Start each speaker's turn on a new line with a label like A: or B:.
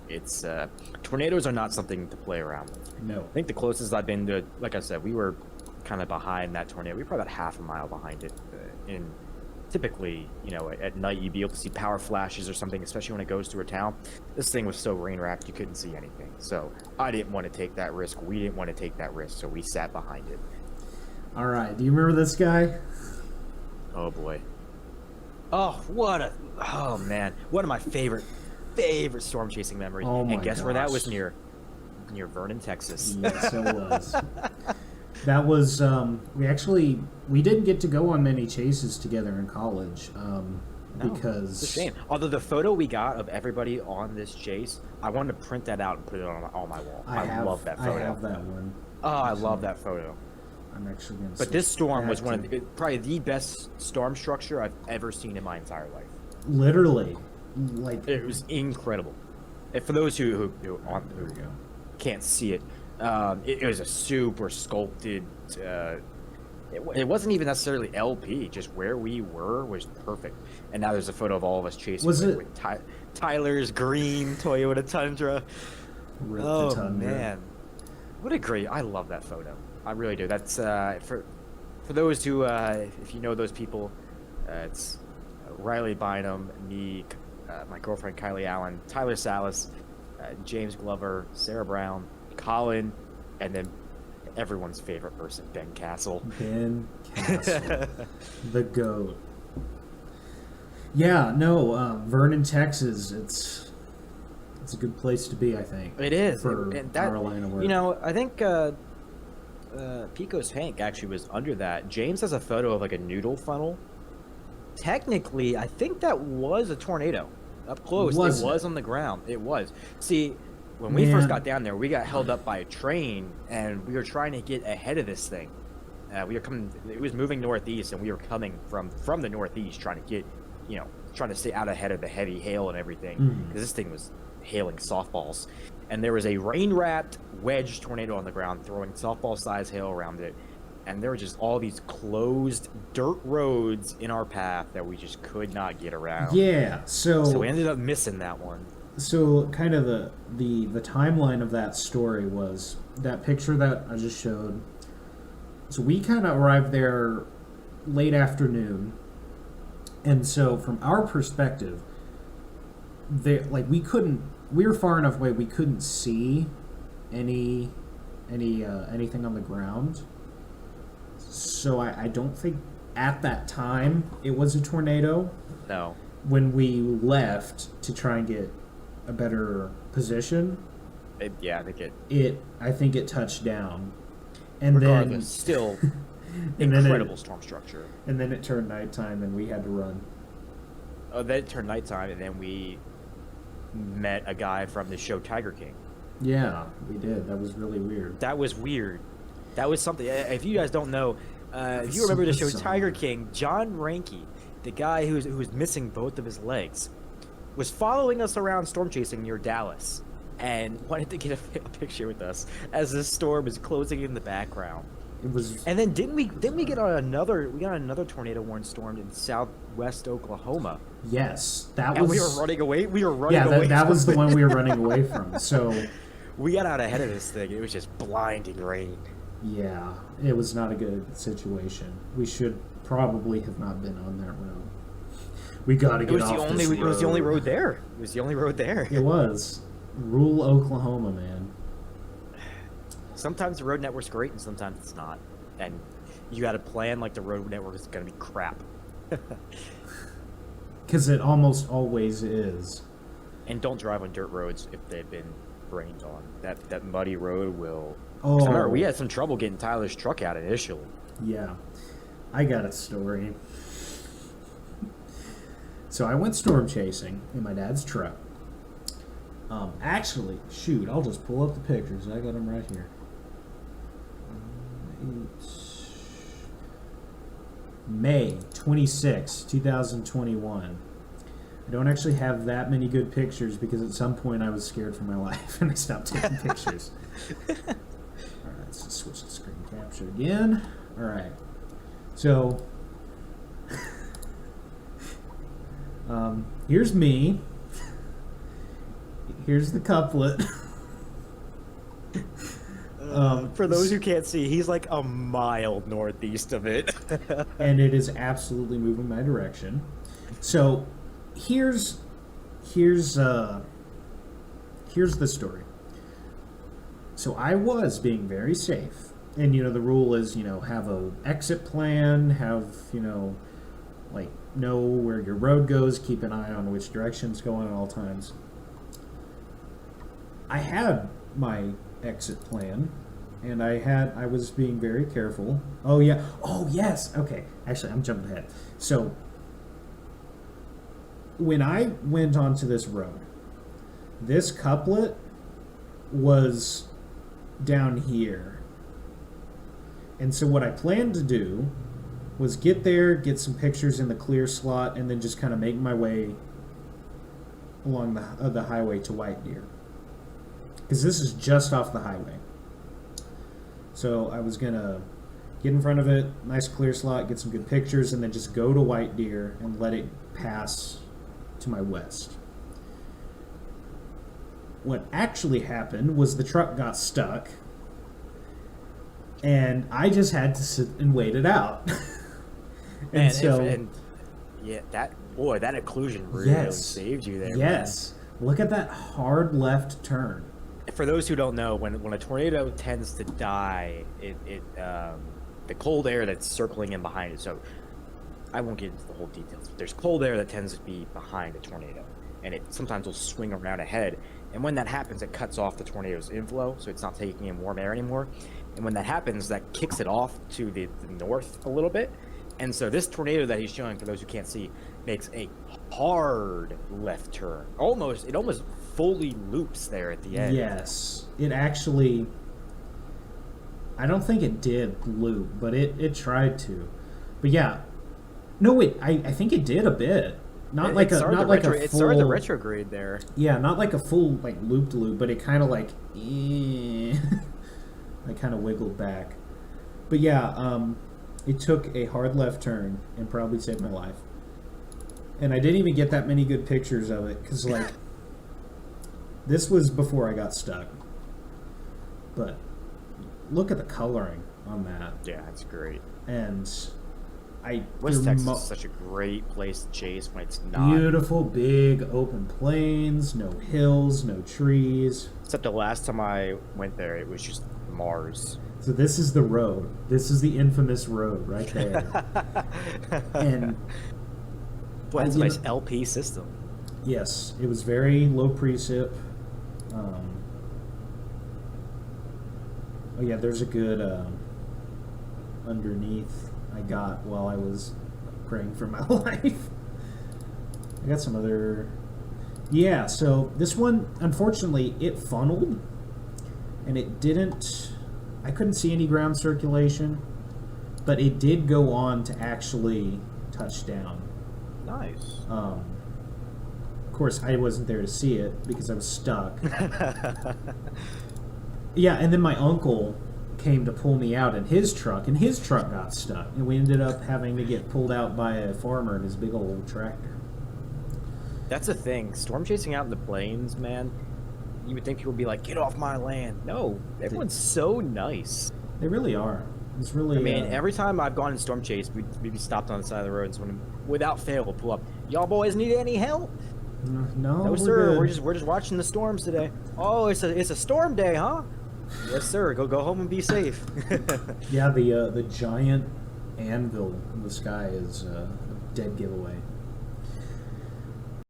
A: It's tornadoes are not something to play around with.
B: No.
A: I think the closest I've been to, like I said, we were kind of behind that tornado. We were probably about half a mile behind it. In typically, at night you'd be able to see power flashes or something, especially when it goes through a town. This thing was so rain wrapped you couldn't see anything. So I didn't want to take that risk. We didn't want to take that risk, so we sat behind it.
B: All right. Do you remember this guy?
A: Oh boy. Oh man, one of my favorite storm chasing memories.
B: Oh my
A: and guess where that was
B: gosh.
A: near Vernon, Texas.
B: Yes, it was. That was we didn't get to go on many chases together in college
A: No,
B: because
A: it's a shame. Although the photo we got of everybody on this chase, I wanted to print that out and put it on my wall. I love that photo.
B: I have that one.
A: Oh, I love that photo.
B: I'm actually going to.
A: But this storm was probably the best storm structure I've ever seen in my entire life.
B: Literally, like
A: It was incredible. And for those who can't see it, it was a super sculpted. It wasn't even necessarily LP. Just where we were was perfect. And now there's a photo of all of us chasing with Tyler's green Toyota Tundra.
B: the Tundra.
A: Man, what a great! I love that photo. I really do. That's for those who, if you know those people, it's Riley Bynum, me, my girlfriend Kylie Allen, Tyler Salas, James Glover, Sarah Brown, Collin, and then everyone's favorite person, Ben Castle.
B: Ben Castle, the GOAT. Yeah, no, Vernon, Texas. It's a good place to be, I think.
A: It is.
B: For
A: and that,
B: our line of work.
A: I think Pico's Hank actually was under that. James has a photo of like a noodle funnel. Technically, I think that was a tornado. Up close, it was on the ground. It was. See, when we first got down there, we got held up by a train, and we were trying to get ahead of this thing. We were coming. It was moving northeast, and we were coming from the northeast, trying to get, trying to stay out ahead of the heavy hail and everything, because this thing was hailing softballs. And there was a rain-wrapped wedge tornado on the ground, throwing softball-sized hail around it. And there were just all these closed dirt roads in our path that we just could not get around.
B: Yeah, so
A: we ended up missing that one.
B: So kind of the timeline of that story was that picture that I just showed. So we kind of arrived there late afternoon, and so from our perspective, we were far enough away we couldn't see anything on the ground. So I don't think at that time it was a tornado.
A: No.
B: When we left to try and get a better position,
A: I think
B: it touched down, and
A: regardless,
B: then
A: still
B: and
A: incredible storm structure.
B: And then it turned nighttime, and we had to run.
A: Oh, then it turned nighttime, and then we met a guy from the show Tiger King.
B: Yeah, we did. That was really weird.
A: That was weird. That was something. If you guys don't know, if you remember the show Tiger King, John Ranke, the guy who was missing both of his legs, was following us around storm chasing near Dallas, and wanted to get a picture with us as the storm is closing in the background.
B: It was.
A: And then didn't we get on another tornado warned storm in southwest Oklahoma?
B: Yes,
A: and we were running away.
B: Yeah, that was the one we were running away from. So
A: we got out ahead of this thing. It was just blinding rain.
B: Yeah, it was not a good situation. We should probably have not been on that road. We got to get off this road.
A: It was the only road there. It was the only road there.
B: It was. Rural Oklahoma, man.
A: Sometimes the road network's great and sometimes it's not. And you got to plan like the road network is going to be crap.
B: Because it almost always is.
A: And don't drive on dirt roads if they've been rained on. That muddy road will...
B: Oh.
A: I remember we had some trouble getting Tyler's truck out initially.
B: Yeah. I got a story. So I went storm chasing in my dad's truck. Actually, shoot, I'll just pull up the pictures. I got them right here. May 26, 2021. I don't actually have that many good pictures because at some point I was scared for my life and I stopped taking pictures. Alright, let's just switch to screen capture again. Alright. So, here's me. Here's the couplet.
A: For those who can't see, he's like a mile northeast of it.
B: And it is absolutely moving my direction. So here's the story. So I was being very safe. And, the rule is, have a exit plan, have, like, know where your road goes, keep an eye on which direction it's going at all times. I had my exit plan, and I was being very careful. Oh, yeah. Oh, yes. Okay. Actually, I'm jumping ahead. So, when I went onto this road, this couplet was down here. And so what I planned to do was get there, get some pictures in the clear slot, and then just kind of make my way along the highway to White Deer. Because this is just off the highway. So I was going to get in front of it, nice clear slot, get some good pictures, and then just go to White Deer and let it pass to my west. What actually happened was the truck got stuck, and I just had to sit and wait it out.
A: that occlusion really saved you there.
B: Yes. Man. Look at that hard left turn.
A: For those who don't know, when a tornado tends to die, the cold air that's circling in behind it. So I won't get into the whole details. There's cold air that tends to be behind a tornado, and it sometimes will swing around ahead. And when that happens, it cuts off the tornado's inflow, so it's not taking in warm air anymore. And when that happens, that kicks it off to the north a little bit. And so this tornado that he's showing, for those who can't see, makes a hard left turn. It almost fully loops there at the end.
B: Yes. It actually... I don't think it did loop, but it tried to. But yeah. No, I think it did a bit. It started to retrograde there. Yeah, not like a full loop-to-loop, but it kind of I kind of wiggled back. But yeah, it took a hard left turn and probably saved my life. And I didn't even get that many good pictures of it because this was before I got stuck. But look at the coloring on that.
A: Yeah, that's great.
B: And
A: West Texas is such a great place to chase when it's not.
B: Beautiful, big, open plains, no hills, no trees.
A: Except the last time I went there, it was just Mars.
B: So this is the road. This is the infamous road right there. And
A: boy, it's a nice LP system.
B: Yes, it was very low precip. Oh yeah, there's a good underneath I got while I was praying for my life. I got some other... Yeah, so this one, unfortunately, it funneled, and it didn't... I couldn't see any ground circulation, but it did go on to actually touch down.
A: Nice.
B: Of course, I wasn't there to see it because I was stuck. Yeah, and then my uncle came to pull me out in his truck, and his truck got stuck, and we ended up having to get pulled out by a farmer in his big old tractor.
A: That's the thing. Storm chasing out in the plains, man, you would think people would be like, get off my land. No, everyone's so nice.
B: They really are. It's really...
A: I mean, every time I've gone in storm chase, we'd be stopped on the side of the road, and someone, without fail, will pull up, y'all boys need any help?
B: No,
A: sir.
B: Good.
A: We're just watching the storms today. Oh, it's a storm day, huh? Yes, sir. Go home and be safe.
B: Yeah, the giant anvil in the sky is a dead giveaway.